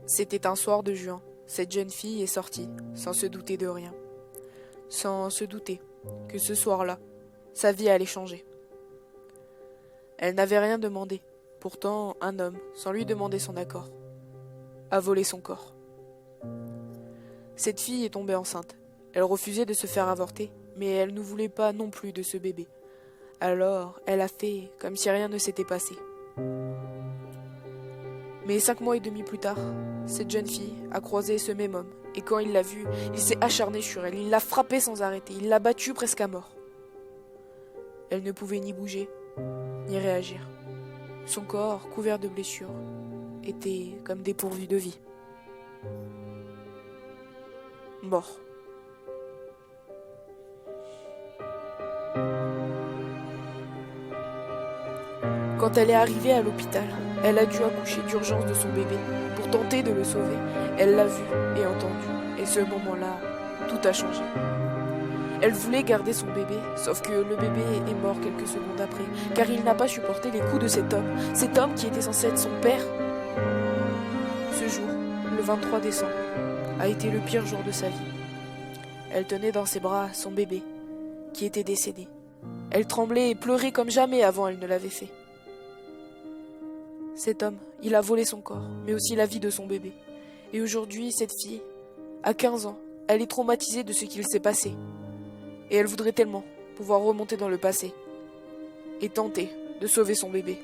C'était un soir de juin. Cette jeune fille est sortie, sans se douter de rien. Sans se douter que ce soir-là, sa vie allait changer. Elle n'avait rien demandé. Pourtant, un homme, sans lui demander son accord, a volé son corps. Cette fille est tombée enceinte. Elle refusait de se faire avorter, mais elle ne voulait pas non plus de ce bébé. Alors, elle a fait comme si rien ne s'était passé. Mais 5 mois et demi plus tard, cette jeune fille a croisé ce même homme, et quand il l'a vue, il s'est acharné sur elle, il l'a frappée sans arrêter, il l'a battue presque à mort. Elle ne pouvait ni bouger, ni réagir. Son corps, couvert de blessures, était comme dépourvu de vie. Mort. Quand elle est arrivée à l'hôpital, elle a dû accoucher d'urgence de son bébé pour tenter de le sauver. Elle l'a vu et entendu, et ce moment-là, tout a changé. Elle voulait garder son bébé, sauf que le bébé est mort quelques secondes après, car il n'a pas supporté les coups de cet homme qui était censé être son père. Ce jour, le 23 décembre, a été le pire jour de sa vie. Elle tenait dans ses bras son bébé, qui était décédé. Elle tremblait et pleurait comme jamais avant elle ne l'avait fait. Cet homme, il a volé son corps, mais aussi la vie de son bébé. Et aujourd'hui, cette fille a 15 ans. Elle est traumatisée de ce qu'il s'est passé. Et elle voudrait tellement pouvoir remonter dans le passé et tenter de sauver son bébé.